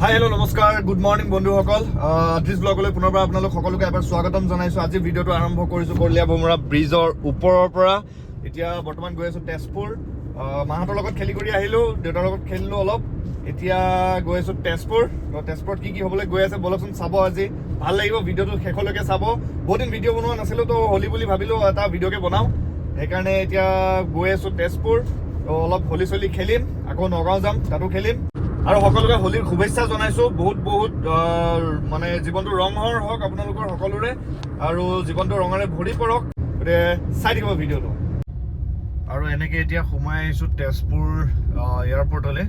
Hi hello' নমস্কাৰ good morning বন্ধুসকল দিছ ব্লগলৈ পুনৰবাৰ আপোনালোক সকলোকে এবাৰ স্বাগতম জনাইছোঁ। আজি ভিডিঅ'টো আৰম্ভ কৰিছোঁ কলীয়া ভোমোৰা ব্ৰিজৰ ওপৰৰ পৰা। এতিয়া বৰ্তমান গৈ আছোঁ তেজপুৰ। মাহঁতৰ লগত খেলি কৰি আহিলোঁ, দেউতাৰ লগত খেলিলোঁ অলপ। এতিয়া গৈ আছোঁ তেজপুৰত কি হ'বলৈ গৈ আছে বলকচোন চাব। আজি ভাল লাগিব, ভিডিঅ'টো শেষলৈকে চাব। বহুত দিন ভিডিঅ' বনোৱা নাছিলোঁ, তো হোলী বুলি ভাবিলোঁ এটা ভিডিঅ'কে বনাওঁ। সেইকাৰণে এতিয়া গৈ আছোঁ তেজপুৰ। অলপ হোলী চলি খেলিম, আকৌ নগাঁও যাম, তাতো খেলিম। আৰু সকলোকে হোলীৰ শুভেচ্ছা জনাইছোঁ। বহুত মানে জীৱনটো ৰঙৰ হওক আপোনালোকৰ সকলোৰে, আৰু জীৱনটো ৰঙেৰে ভৰি পৰক। গতিকে চাই থাকিব ভিডিঅ'টো। আৰু এনেকৈ এতিয়া সোমাই আহিছোঁ তেজপুৰ এয়াৰপৰ্টলৈ।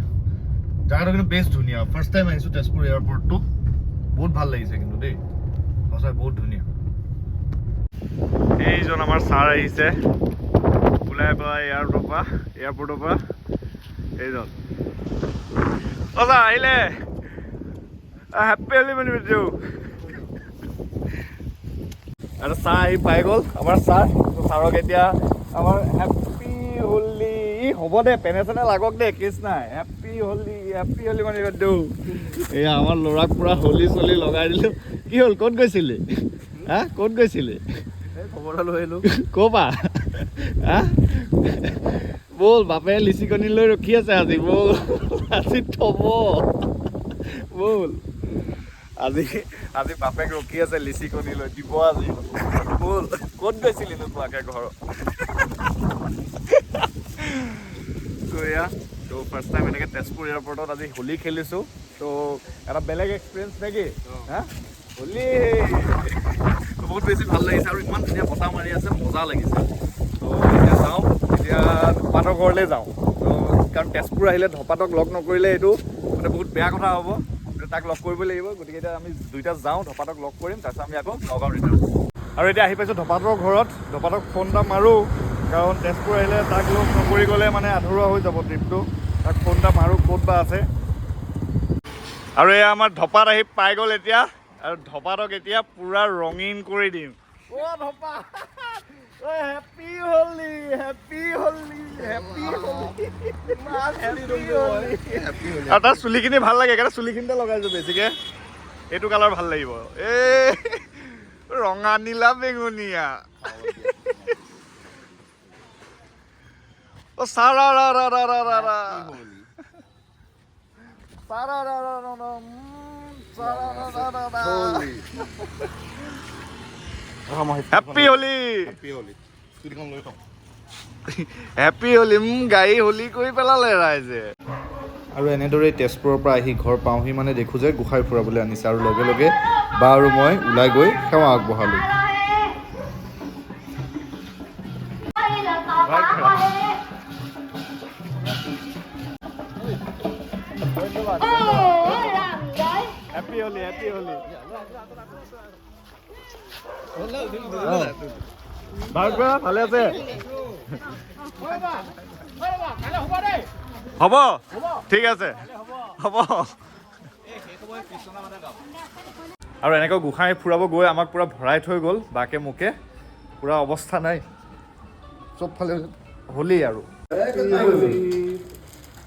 জেগাটো কিন্তু বেষ্ট ধুনীয়া। ফাৰ্ষ্ট টাইম আহিছোঁ তেজপুৰ এয়াৰপৰ্টটো, বহুত ভাল লাগিছে কিন্তু দেই, সঁচাই বহুত ধুনীয়া। এইজন আমাৰ ছাৰ আহিছে ওলাই পেলাই এয়াৰপৰ্টৰ পৰা এইজন অজা আহিলে। হেপ্পী হোলী বুলি কৈছোঁ। আৰু ছাৰ আহি পাই গ'ল, আমাৰ ছাৰক এতিয়া আমাৰ হেপ্পী হোলী হ'ব দে, পেনে চেনে লাগক দে, কেছ নাই। হেপ্পী হোলী মানে দিওঁ। এয়া আমাৰ ল'ৰাক পুৰা হোলী চলি লগাই দিলোঁ। কি হ'ল, ক'ত গৈছিলি? ক'ত গৈছিলি? খবৰ এটা লৈ আহিলোঁ। ক'ৰপা? ব'ল, বাপে লিচিকনি লৈ ৰখি আছে আজি। ব'ল আজি থব, ব'ল। আজি বাপেক ৰখি আছে লিচিকনি লৈ, দিব আজি। ব'ল, ক'ত গৈছিলি নোকোৱাকে ঘৰত? তো এয়া ফাৰ্ষ্ট টাইম এনেকৈ তেজপুৰ এয়াৰপৰ্টত আজি হোলী খেলিছোঁ। তো এটা বেলেগ এক্সপিৰিয়েঞ্চ নেকি? হোলী বহুত বেছি ভাল লাগিছে, আৰু ইমান ধুনীয়া বতাহ মাৰি আছে, মজা লাগিছে। তো এতিয়া যাওঁ, এতিয়া ধপাতৰ ঘৰলৈ যাওঁ। তো কাৰণ তেজপুৰ আহিলে ধপাতক লগ নকৰিলে এইটো মানে বহুত বেয়া কথা হ'ব। তাক লগ কৰিব লাগিব। গতিকে এতিয়া আমি দুইটা যাওঁ, ধপাতক লগ কৰিম, তাৰপিছত আমি আকৌ নগাঁও ৰিটাৰ্ণ। আৰু এতিয়া আহি পাইছোঁ ধপাতৰ ঘৰত। ধপাতক ফোন এটা মাৰোঁ, কাৰণ তেজপুৰ আহিলে তাক লগ নকৰি গ'লে মানে আধৰুৱা হৈ যাব ট্ৰিপটো। তাক ফোন এটা মাৰোঁ, ক'ত বা আছে। আৰু এয়া আমাৰ ধপাত আহি পাই গ'ল এতিয়া, আৰু ধপাতক এতিয়া পুৰা ৰঙীন কৰি দিম। ধপা happy Holi, happy Holi, happy Holi. আৰু তাৰ চুলিখিনি ভাল লাগে, সেইকাৰণে চুলিখিনিতে লগাইছোঁ বেছিকে। এইটো কালাৰ ভাল লাগিব, ৰঙা নীলা বেঙুনীয়া। Happy Holi, happy Holi. গাড়ী হোলী কৰি পেলালে ৰাইজে। আৰু এনেদৰে তেজপুৰৰ পৰা আহি ঘৰ পাওঁহি মানে দেখোঁ যে গোসাঁই ফুৰাবলৈ আনিছে, আৰু লগে লগে বা আৰু মই ওলাই গৈ সেৱা আগবঢ়ালোঁ। Happy Holi, happy Holi. ভালে আছে? হ'ব, ঠিক আছে, হ'ব। আৰু এনেকৈ গোসাঁই ফুৰাব গৈ আমাক পূৰা ভৰাই থৈ গ'ল বাকে মোকে। পূৰা অৱস্থা নাই, চবফালে হোলী।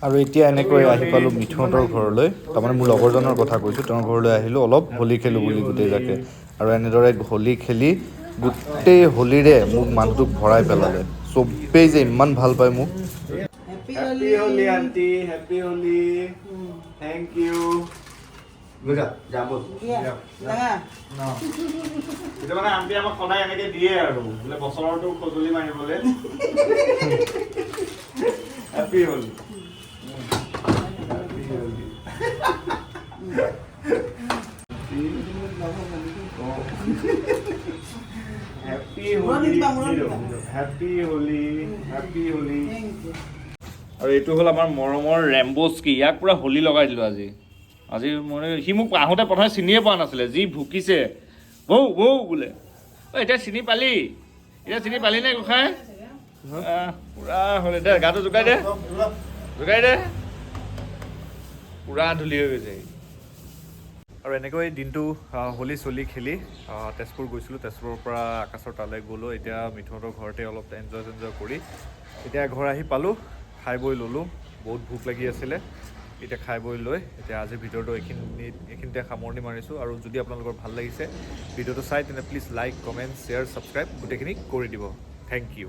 আৰু এতিয়া এনেকৈ আহি পালোঁ মিঠুহঁতৰ ঘৰলৈ। তাৰমানে মোৰ লগৰজনৰ কথা কৈছোঁ, তেওঁৰ ঘৰলৈ আহিলোঁ অলপ হোলী খেলোঁ বুলি গোটেইজাকে। আৰু এনেদৰে হোলী খেলি গোটেই হোলীৰে মোক মানুহটোক ভৰাই পেলালে। চবেই যে ইমান ভাল পায় মোক। Happy Holi aunty, happy Holi, thank you. মানে আণ্টি আমাক সদায় এনেকে দিয়ে আৰু বোলে বছৰটো সঁজুলি মাৰিবলৈ। Happy Holi, happy Holi. Happy Holi, happy Holi, happy Holi. আৰু এইটো হ'ল আমাৰ মৰমৰ ৰেম্বস্কি। ইয়াক পুৰা হোলী লগাই দিলোঁ আজি মানে সি মোক আহোঁতে প্ৰথমে চিনিয়ে পোৱা নাছিলে, যি ভুকিছে বৌ বৌ বোলে। এতিয়া চিনি পালি নে গোসাঁই? পুৰা হোলী দে, গাটো জোকাই দে, পুৰা ধূলি হৈ গৈছে। আৰু এনেকৈ দিনটো হোলী চলি খেলি তেজপুৰ গৈছিলোঁ। তেজপুৰৰ পৰা আকাশৰ তালৈ গ'লোঁ। এতিয়া মিঠুহঁতৰ ঘৰতে অলপ এনজয় কৰি এতিয়া ঘৰ আহি পালোঁ, খাই বৈ ল'লোঁ। বহুত ভোক লাগি আছিলে। এতিয়া খাই বৈ লৈ এতিয়া আজিৰ ভিডিঅ'টো এইখিনিতে সামৰণি মাৰিছোঁ। আৰু যদি আপোনালোকৰ ভাল লাগিছে ভিডিঅ'টো চাই তেনে please like, comment, share, subscribe গোটেইখিনি কৰি দিব। Thank U.